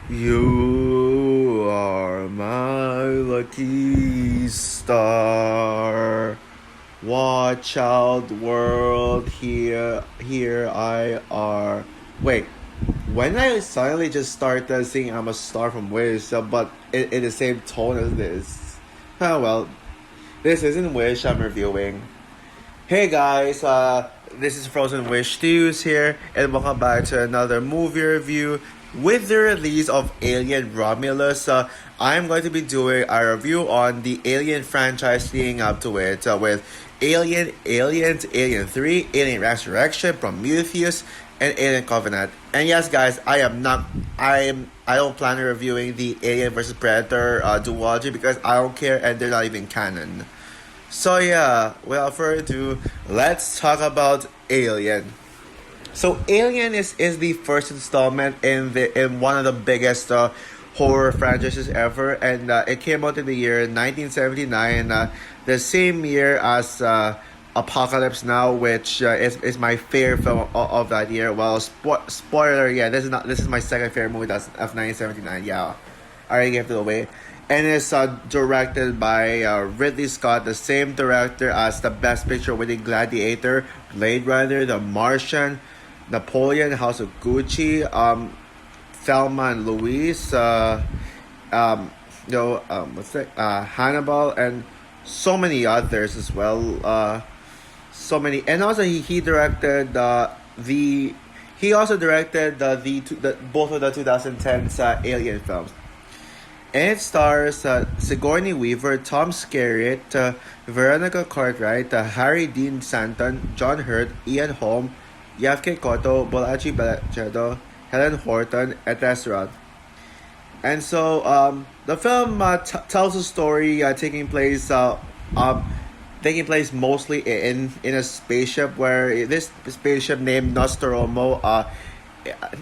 You are my lucky star. Watch out, world. Here I are. Wait, when I suddenly just started singing "I'm a Star" from Wish, but in the same tone as this. Oh well, this isn't Wish I'm reviewing. Hey guys, this is Frozen Wish Studios here, and welcome back to another movie review. With the release of Alien Romulus, I'm going to be doing a review on the Alien franchise leading up to it with Alien, Aliens, Alien 3, Alien Resurrection, Prometheus, and Alien Covenant. And yes, guys, I don't plan on reviewing the Alien vs Predator duology because I don't care and they're not even canon. So yeah, without further ado, let's talk about Alien. So Alien is the first installment in one of the biggest horror franchises ever, and it came out in the year 1979, the same year as Apocalypse Now, which is my favorite film of that year. Well, spoiler, yeah, this is my second favorite movie that's of 1979. Yeah, I already gave it away. And it's directed by Ridley Scott, the same director as the Best Picture winning Gladiator, Blade Runner, The Martian, Napoleon, House of Gucci, Thelma and Louise, Hannibal, and so many others as well. So many, and also he directed he also directed the both of the 2010s Alien films. And it stars Sigourney Weaver, Tom Skerritt, Veronica Cartwright, Harry Dean Stanton, John Hurt, Ian Holm, Yafke Koto, Bolaji Balachedo, Helen Horton, etc. And so the film tells a story taking place mostly in a spaceship where this spaceship named Nostromo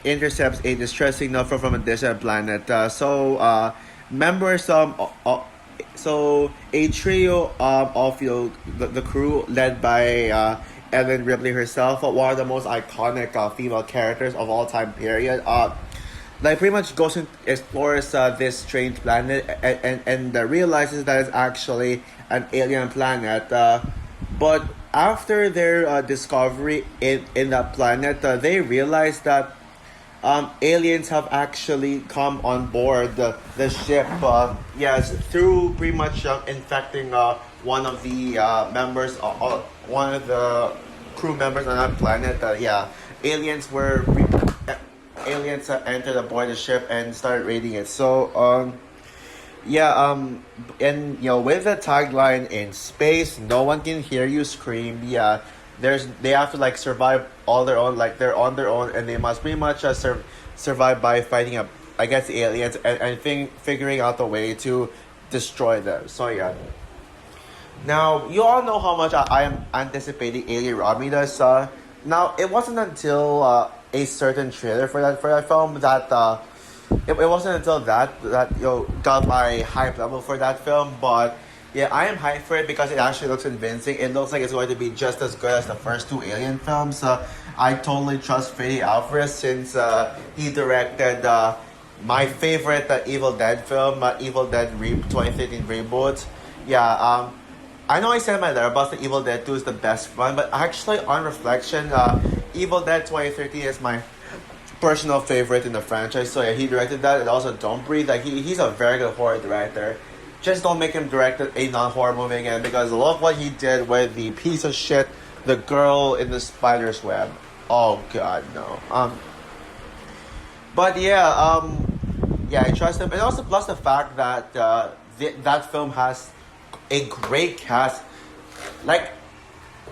intercepts a distress signal from a distant planet. Members so a trio of the crew led by Ellen Ripley herself, one of the most iconic female characters of all time period. Like pretty much goes and explores this strange planet and realizes that it's actually an alien planet. But after their discovery in that planet, they realize that aliens have actually come on board the ship. Yes, through pretty much infecting one of the one of the crew members on that planet. Yeah, aliens were aliens entered aboard the ship and started raiding it. So and with the tagline "In space, no one can hear you scream." Yeah, they have to like survive all their own, like they're on their own, and they must pretty much survive by fighting up against the aliens and figuring out a way to destroy them. So yeah. Now you all know how much I am anticipating Alien Romulus. Now it wasn't until a certain trailer for that film that it wasn't until that got my hype level for that film. But yeah, I am hyped for it because it actually looks convincing. It looks like it's going to be just as good as the first two Alien films. I totally trust Freddy Alvarez since he directed my favorite Evil Dead film, Evil Dead 2013 reboot. Yeah, I know I said in my letterbox that Evil Dead 2 is the best one, but actually on reflection, Evil Dead 2013 is my personal favorite in the franchise. So yeah, he directed that, and also Don't Breathe. Like he's a very good horror director. Just don't make him direct a non-horror movie again because I love what he did with the piece of shit, The Girl in the Spider's Web. Oh god, no. But yeah, I trust him, and also plus the fact that that film has a great cast. Like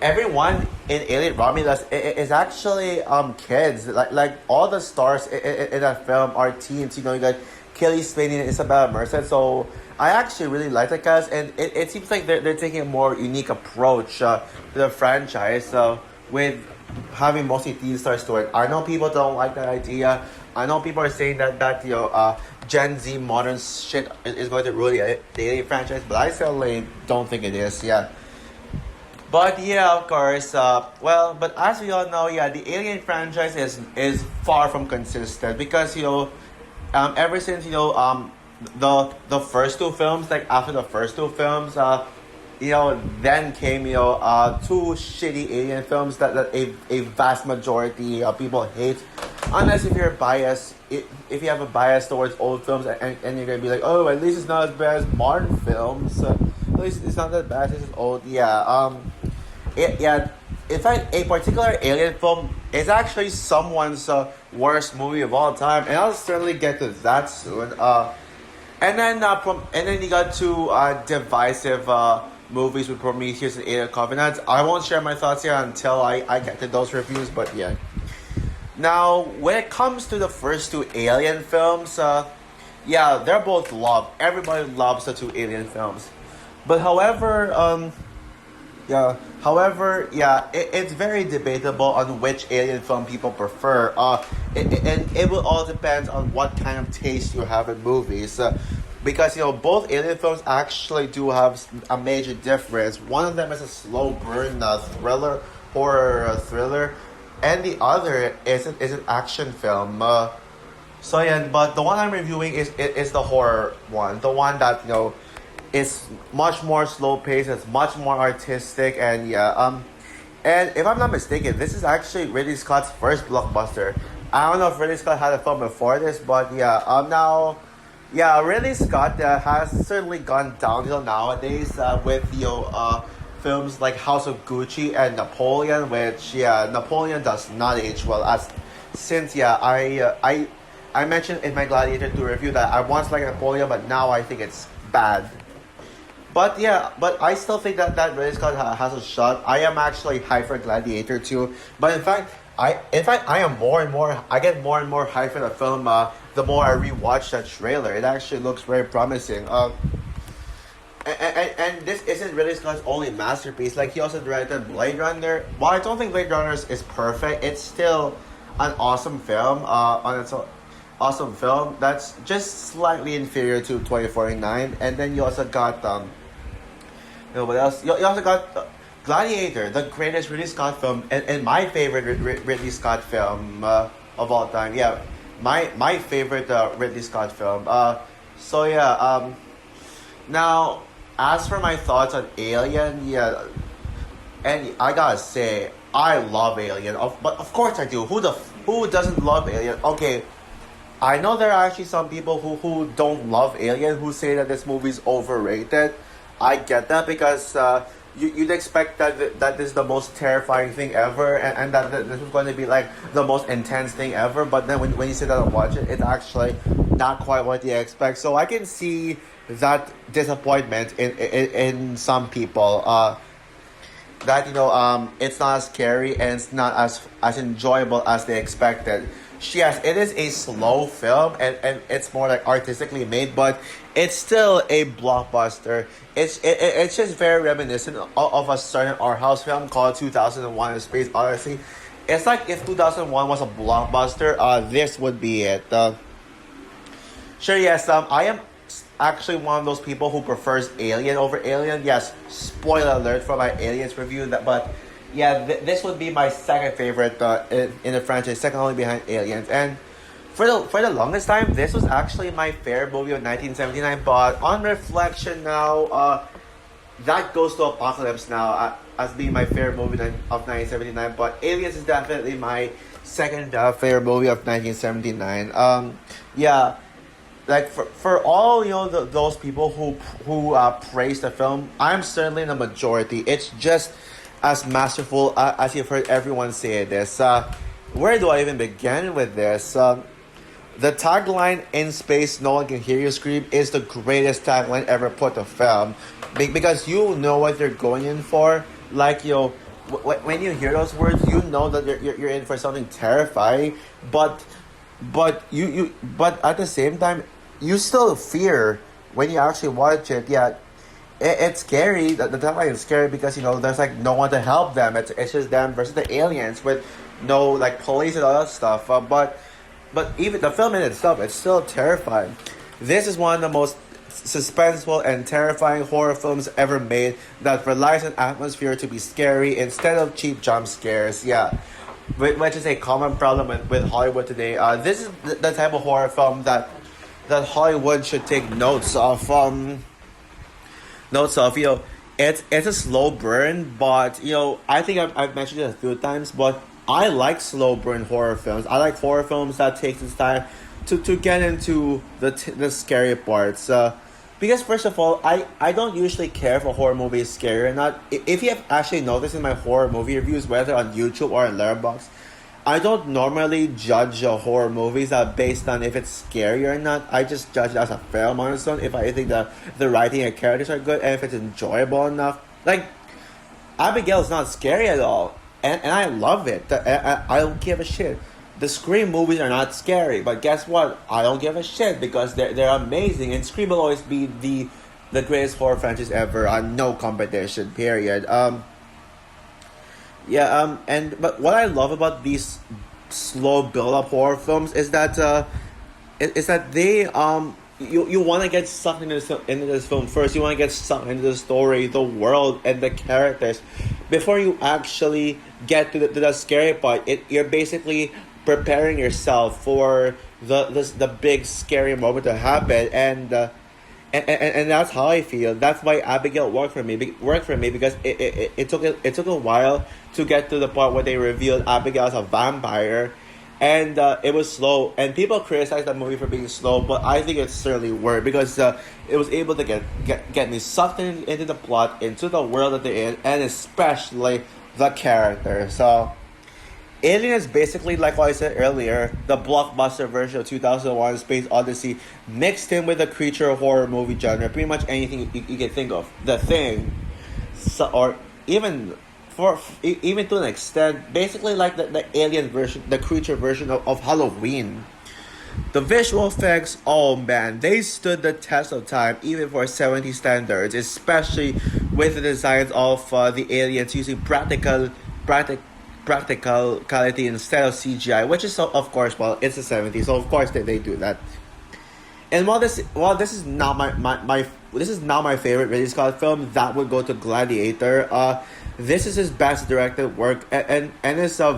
everyone in Alien Romulus is actually kids. Like all the stars in that film are teens. You got Kelly Slaney and Isabella Merced. So I actually really like the cast, and it seems like they're taking a more unique approach to the franchise with having mostly teen stars to it. I know people don't like that idea. I know people are saying that Gen Z modern shit is going to ruin the Alien franchise, but I certainly don't think it is. Yeah. But yeah, of course. But as we all know, yeah, the Alien franchise is far from consistent because ever since the first two films, like after the first two films, then came two shitty alien films that a vast majority of people hate, unless if you're biased, if you have a bias towards old films, and you're gonna be like, oh, at least it's not as bad as modern films, at least it's not that bad as it's old. Yeah, in fact, a particular alien film is actually someone's worst movie of all time, and I'll certainly get to that soon. And then you got two divisive movies with Prometheus and Alien Covenant. I won't share my thoughts here until I get to those reviews, but yeah. Now, when it comes to the first two Alien films, they're both loved. Everybody loves the two Alien films. But it's very debatable on which Alien film people prefer. And it will all depend on what kind of taste you have in movies. Because both Alien films actually do have a major difference. One of them is a slow burn horror thriller, and the other is an action film. But the one I'm reviewing is the horror one, the one that is much more slow paced, it's much more artistic, and and if I'm not mistaken, this is actually Ridley Scott's first blockbuster. I don't know if Ridley Scott had a film before this, but Ridley Scott has certainly gone downhill nowadays with films like House of Gucci and Napoleon, which Napoleon does not age well. I mentioned in my Gladiator 2 review that I once liked Napoleon, but now I think it's bad. But I still think that Ridley Scott has a shot. I am actually hyped for Gladiator 2, but in fact I am I get more and more hyped for the film the more I rewatch that trailer. It actually looks very promising. And this isn't Ridley Scott's only masterpiece. Like, he also directed Blade Runner. While I don't think Blade Runner is perfect, it's still an awesome film. Awesome film that's just slightly inferior to 2049. And then you also got what else? You also got Gladiator, the greatest Ridley Scott film, and my favorite Ridley Scott film of all time. Yeah, my favorite Ridley Scott film. Now, as for my thoughts on Alien, and I gotta say, I love Alien. But of course I do. Who doesn't love Alien? Okay, I know there are actually some people who don't love Alien, who say that this movie's overrated. I get that, because you'd expect that this is the most terrifying thing ever, and that this is going to be like the most intense thing ever. But then when you sit down and watch it, it's actually not quite what you expect. So I can see that disappointment in some people. That it's not as scary and it's not as enjoyable as they expected. Yes, it is a slow film, and it's more like artistically made, but it's still a blockbuster. It's just very reminiscent of a certain art house film called 2001: A Space Odyssey. It's like if 2001 was a blockbuster, this would be it. Sure, yes, I am actually one of those people who prefers Alien over Alien. Yes, spoiler alert for my Aliens review, but yeah, this would be my second favorite in the franchise, second only behind Aliens. And for the longest time, this was actually my favorite movie of 1979. But on reflection now, that goes to Apocalypse now as being my favorite movie of 1979. But Aliens is definitely my second favorite movie of 1979. Like for all those people who praise the film, I'm certainly in the majority. It's just as masterful as you've heard everyone say this. Where do I even begin with this? The tagline, "In space, no one can hear you scream," is the greatest tagline ever put to film, because you know what you're going in for. Like, when you hear those words, you know that you're in for something terrifying, but at the same time, you still fear when you actually watch it. Yeah, it's scary. The tagline is scary because there's like no one to help them. It's just them versus the aliens with no like police and all that stuff. But even the film in itself, it's still terrifying. This is one of the most suspenseful and terrifying horror films ever made that relies on atmosphere to be scary instead of cheap jump scares. Yeah, which is a common problem with Hollywood today. This is the type of horror film that that Hollywood should take notes of. It's a slow burn, but I think I've mentioned it a few times, but I like slow burn horror films. I like horror films that takes its time to get into the scary parts. Because first of all, I don't usually care if a horror movie is scary or not. If you have actually noticed in my horror movie reviews, whether on YouTube or on Letterboxd, I don't normally judge movies based on if it's scary or not. I just judge it as a film on its own. If I think the writing and characters are good and if it's enjoyable enough. Like, Abigail is not scary at all, and I love it. I don't give a shit. The Scream movies are not scary, but guess what? I don't give a shit because they're amazing, and Scream will always be the greatest horror franchise ever. No competition. Period. And but what I love about these slow build up horror films is that they you want to get sucked into this film first. You want to get sucked into the story, the world, and the characters before you actually get to the scary part. You're basically preparing yourself for the big scary moment to happen, and that's how I feel. That's why Abigail worked for me because it took a while to get to the part where they revealed Abigail as a vampire, and it was slow. And people criticize that movie for being slow, but I think it certainly worked because it was able to get me sucked into the plot, into the world that they're in, and especially the character. So Alien is basically, like what I said earlier, the blockbuster version of 2001 Space Odyssey mixed in with the creature horror movie genre. Pretty much anything you can think of. The Thing, so, or even even to an extent, basically like the alien version, the creature version of Halloween. The visual effects, oh man, they stood the test of time even for 70 standards, especially with the designs of the aliens using practicality instead of CGI, which is of course, well, it's the 70s, so of course they do that. And while this is not this is not my favorite Ridley Scott film, that would go to Gladiator. This is his best directed work, and it's a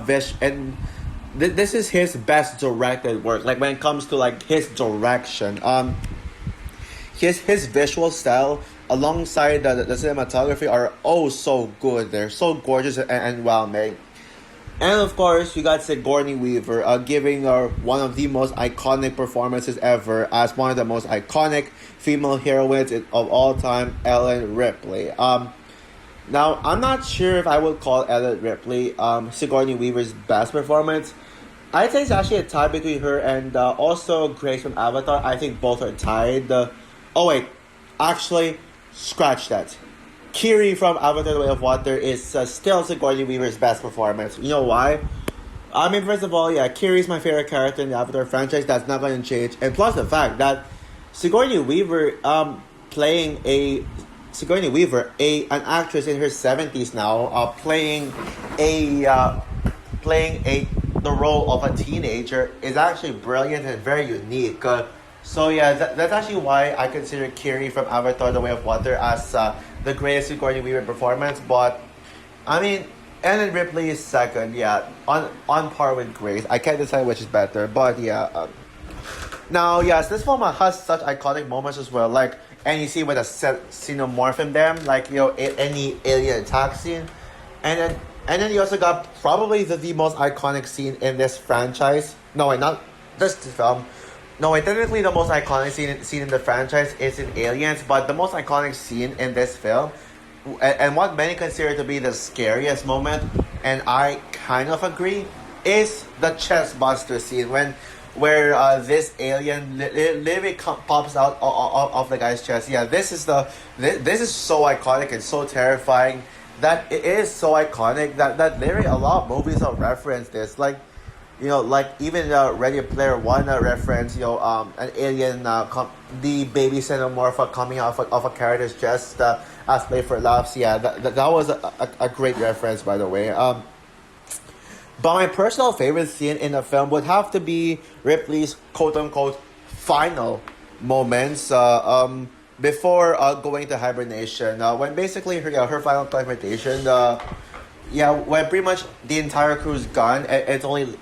this is his best directed work. Like when it comes to like his direction, his visual style alongside the cinematography are oh so good. They're so gorgeous and well made. And of course, you got Sigourney Weaver giving her one of the most iconic performances ever as one of the most iconic female heroines of all time, Ellen Ripley. Now, I'm not sure if I would call Ellen Ripley Sigourney Weaver's best performance. I'd say it's actually a tie between her and also Grace from Avatar. I think both are tied. Oh wait, actually, scratch that. Kiri from Avatar: The Way of Water is still Sigourney Weaver's best performance. You know why? I mean, first of all, yeah, Kiri's my favorite character in the Avatar franchise. That's not going to change. And plus the fact that Sigourney Weaver playing an actress in her 70s now, playing the role of a teenager is actually brilliant and very unique. So yeah, that's actually why I consider Kiri from Avatar: The Way of Water as the greatest Sigourney Weaver performance. But I mean, Ellen Ripley is second. Yeah, on par with Grace. I can't decide which is better, but yeah. Now yes, this film has such iconic moments as well. Like any scene with a xenomorph in them, like any alien attack scene, and then you also got probably the most iconic scene in this franchise. No, wait, not this film. No, wait, technically the most iconic scene in the franchise is in Aliens, but the most iconic scene in this film, and what many consider to be the scariest moment, and I kind of agree, is the chest buster scene where this alien literally pops out of the guy's chest. Yeah, this is so iconic and so terrifying that it is so iconic that literally a lot of movies will reference this. Like, like even Ready Player One reference, an alien, the baby xenomorph coming out of a character's chest as play for laughs. Yeah, that was a great reference, by the way. But my personal favorite scene in the film would have to be Ripley's quote-unquote final moments before going to hibernation. When basically her final confrontation, when pretty much the entire crew's gone, and it's only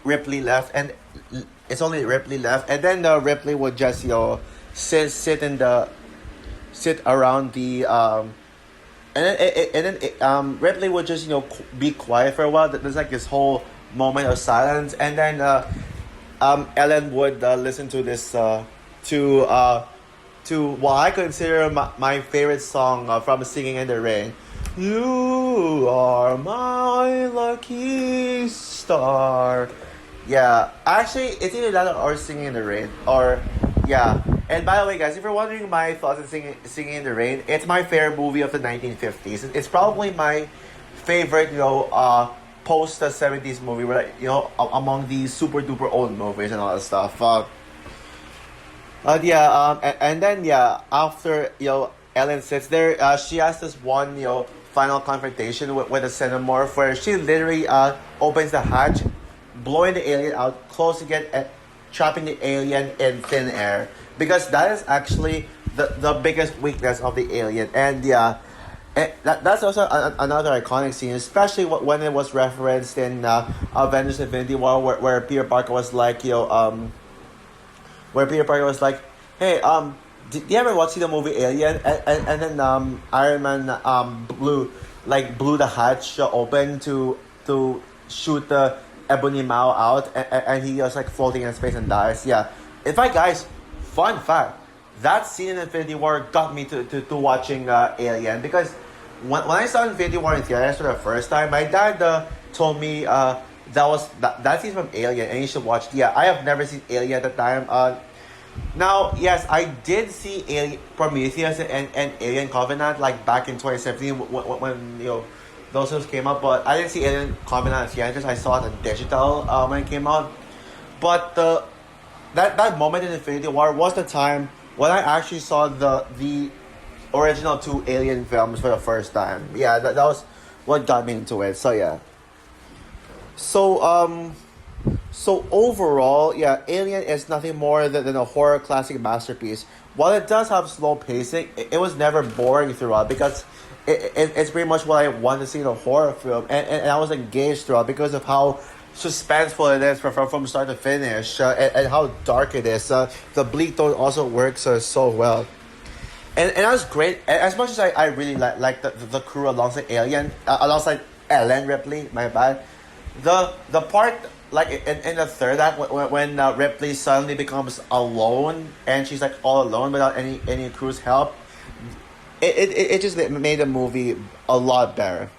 Ripley left, and it's only Ripley left, and then Ripley would just sit around the Ripley would just be quiet for a while. There's like this whole moment of silence, and then Ellen would listen to this to what I consider my favorite song from Singing in the Rain. You are my lucky star. Yeah, actually, it's either that or Singing in the Rain, or yeah. And by the way, guys, if you're wondering my thoughts on Singing in the Rain, it's my favorite movie of the 1950s. It's probably my favorite, post 70s movie, where among these super duper old movies and all that stuff. And then after Ellen sits there, she has this one final confrontation with the xenomorph, where she literally opens the hatch, blowing the alien out, closing it, and trapping the alien in thin air, because that is actually the biggest weakness of the alien. And that's also another iconic scene, especially when it was referenced in Avengers: Infinity War, where Peter Parker was like, hey, did you ever watch the movie Alien? And then Iron Man blew the hatch open to shoot the Ebony Maw out, and he was like floating in space and dies. Yeah. In fact, guys, fun fact, that scene in Infinity War got me to watching Alien, because when I saw Infinity War in theaters for the first time, my dad told me that scene from Alien, and you should watch. Yeah, I have never seen Alien at the time. Now, yes, I did see Prometheus and Alien Covenant like back in 2017 when those films came out, but I didn't see Alien Covenant in theaters. I saw it on digital when it came out. But that moment in Infinity War was the time when I actually saw the original two Alien films for the first time. Yeah, that was what got me into it. So yeah. So overall, yeah, Alien is nothing more than a horror classic masterpiece. While it does have slow pacing, it was never boring throughout, because it's pretty much what I wanted to see in a horror film, and I was engaged throughout because of how suspenseful it is from start to finish, and how dark it is. The bleak tone also works so well. And that was great. As much as I really like the crew alongside alongside Ellen Ripley, my bad. The part like in the third act when Ripley suddenly becomes alone, and she's like all alone without any crew's help, it just made the movie a lot better.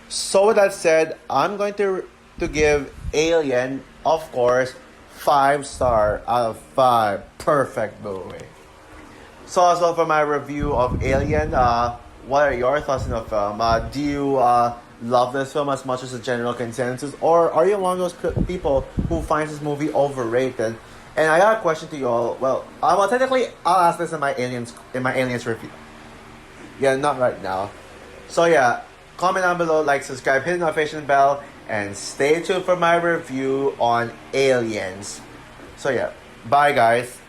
So with that said, I'm going to give Alien, of course, 5-star out of 5. Perfect movie. So as well for my review of Alien, what are your thoughts on the film? Do you love this film as much as the general consensus, or are you one of those people who finds this movie overrated? And I got a question to you all. Well, technically, I'll ask this in my Aliens review. Yeah, not right now. So yeah, comment down below, like, subscribe, hit the notification bell, and stay tuned for my review on Aliens. So yeah, bye guys.